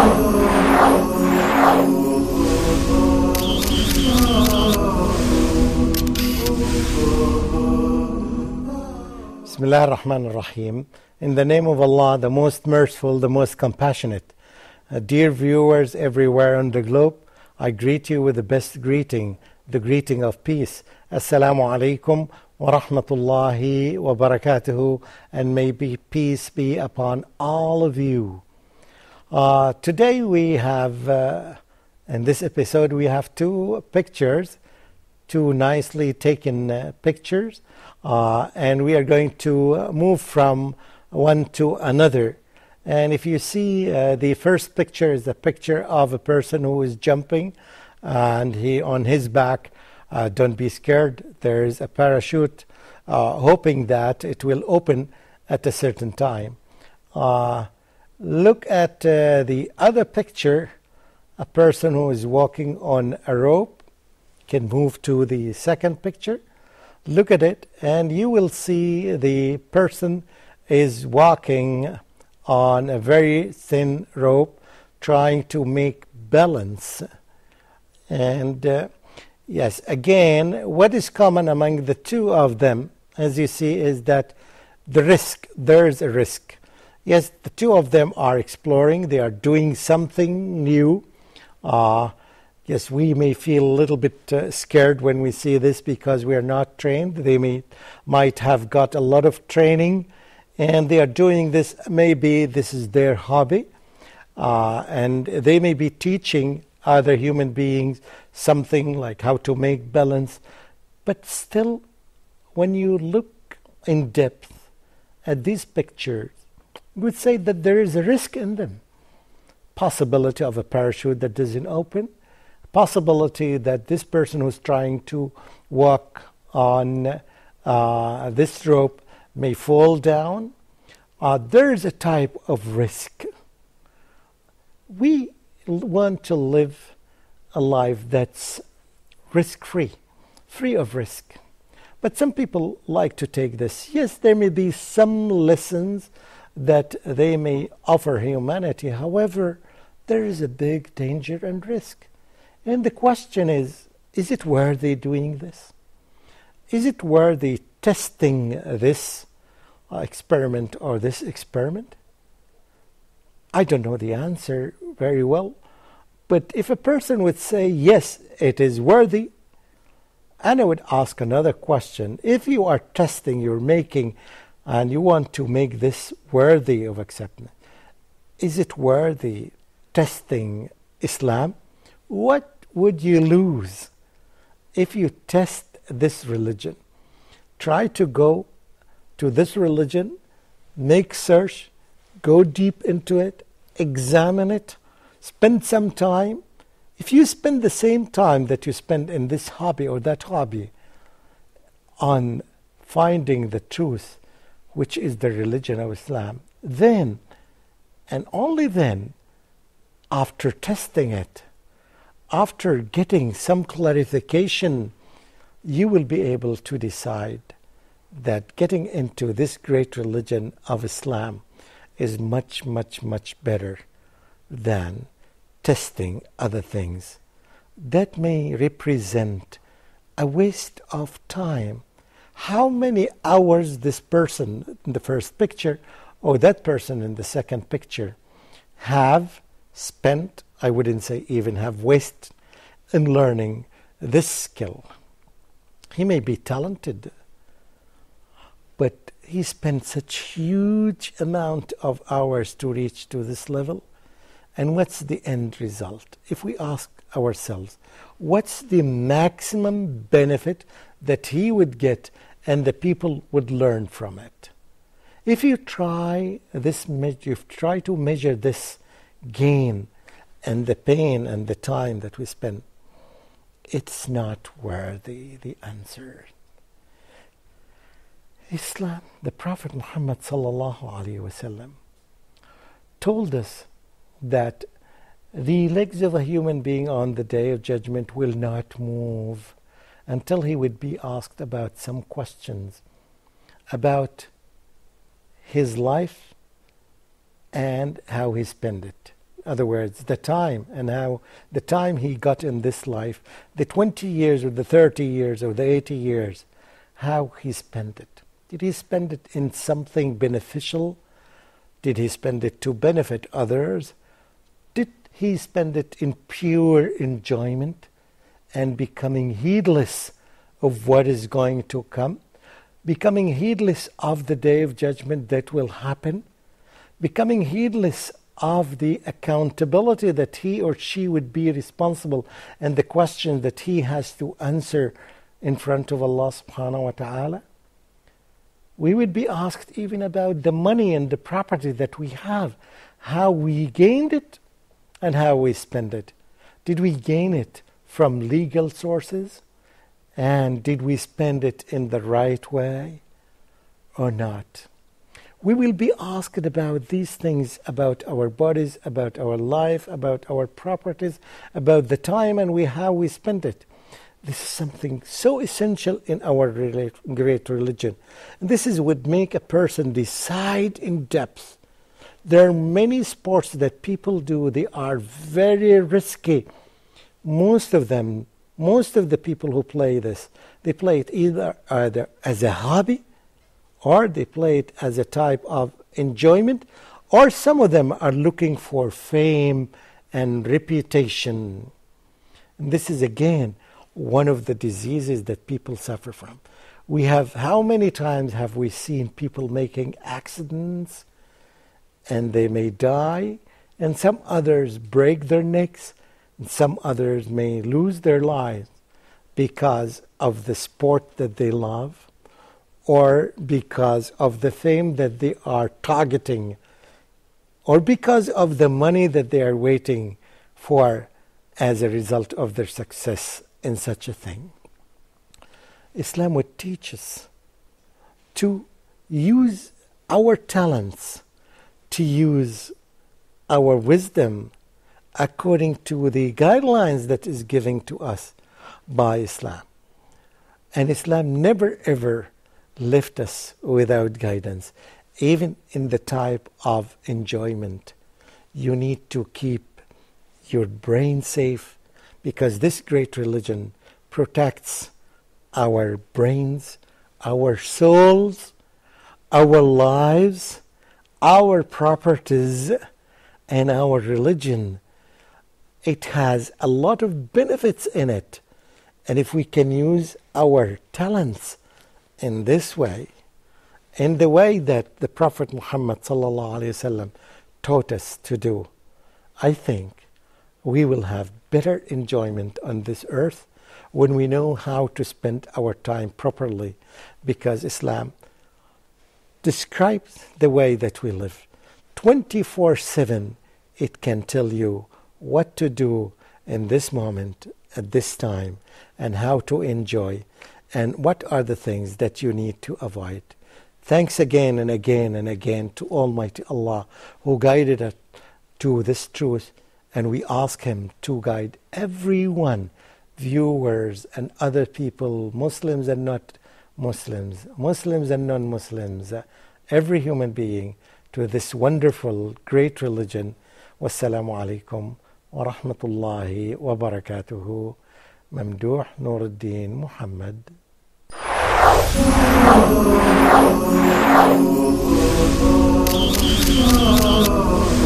Bismillah ar-Rahman ar-Rahim. In the name of Allah, the most merciful, the most compassionate. Dear viewers everywhere on the globe, I greet you with the best greeting, the greeting of peace. Assalamu alaikum wa rahmatullahi wa barakatuhu, and may peace be upon all of you. Today we have, in this episode, we have two pictures, two nicely taken pictures, and we are going to move from one to another. And if you see, the first picture is a picture of a person who is jumping, and he on his back. Don't be scared. There is a parachute, hoping that it will open at a certain time. Look at the other picture, a person who is walking on a rope. Can move to the second picture. Look at it, and you will see the person is walking on a very thin rope, trying to make balance. And yes, again, what is common among the two of them, as you see, is that the risk, there's a risk. Yes, the two of them are exploring, they are doing something new. Yes, we may feel a little bit scared when we see this because we are not trained. They might have got a lot of training, and they are doing this, maybe this is their hobby, and they may be teaching other human beings something like how to make balance. But still, when you look in depth at these pictures, you would say that there is a risk in them. Possibility of a parachute that doesn't open, possibility that this person who's trying to walk on this rope may fall down. There is a type of risk. We want to live a life that's risk-free, free of risk. But some people like to take this. Yes, there may be some lessons that they may offer humanity. However, there is a big danger and risk. And the question is it worthy doing this? Is it worthy testing this experiment or this experiment? I don't know the answer very well. But if a person would say, yes, it is worthy, and I would ask another question. If you are testing, you're making, and you want to make this worthy of acceptance, is it worthy testing Islam? What would you lose if you test this religion? Try to go to this religion, make search, go deep into it, examine it, spend some time. If you spend the same time that you spend in this hobby or that hobby on finding the truth, which is the religion of Islam, then, and only then, after testing it, after getting some clarification, you will be able to decide that getting into this great religion of Islam is much, much, much better than testing other things that may represent a waste of time. How many hours this person in the first picture or that person in the second picture have spent, I wouldn't say even have wasted, in learning this skill. He may be talented, but he spent such huge amount of hours to reach to this level. And what's the end result? If we ask ourselves, what's the maximum benefit that he would get and the people would learn from it? If you try to measure this gain and the pain and the time that we spend, it's not worthy the answer. Islam, the Prophet Muhammad sallallahu alaihi wasallam told us that the legs of a human being on the day of judgment will not move until he would be asked about some questions about his life and how he spent it. In other words, the time, and how the time he got in this life, the 20 years or the 30 years or the 80 years, how he spent it. Did he spend it in something beneficial? Did he spend it to benefit others? Did he spend it in pure enjoyment and becoming heedless of what is going to come? Becoming heedless of the day of judgment that will happen? Becoming heedless of the accountability that he or she would be responsible and the question that he has to answer in front of Allah subhanahu wa ta'ala? We would be asked even about the money and the property that we have, how we gained it and how we spend it. Did we gain it from legal sources? And did we spend it in the right way or not? We will be asked about these things, about our bodies, about our life, about our properties, about the time and how we spend it. This is something so essential in our great religion. And this would make a person decide in depth. There are many sports that people do. They are very risky. Most of the people who play this, they play it either as a hobby, or they play it as a type of enjoyment, or some of them are looking for fame and reputation. And this is again one of the diseases that people suffer from. How many times have we seen people making accidents and they may die, and some others break their necks, and some others may lose their lives because of the sport that they love, or because of the fame that they are targeting, or because of the money that they are waiting for as a result of their success in such a thing. Islam would teach us to use our talents, to use our wisdom according to the guidelines that is given to us by Islam. And Islam never ever left us without guidance. Even in the type of enjoyment, you need to keep your brain safe, because this great religion protects our brains, our souls, our lives, our properties, and our religion. It has a lot of benefits in it. And if we can use our talents in this way, in the way that the Prophet Muhammad ﷺ taught us to do, I think we will have better enjoyment on this earth when we know how to spend our time properly, because Islam describes the way that we live. 24/7 it can tell you what to do in this moment, at this time, and how to enjoy, and what are the things that you need to avoid. Thanks again and again and again to Almighty Allah, who guided us to this truth, and we ask Him to guide everyone, viewers and other people, Muslims and not Muslims, Muslims and non-Muslims, every human being, to this wonderful, great religion. Wassalamu alaikum wa rahmatullahi wa barakatuhu. Mamdouh Nuruddin Muhammad. Oh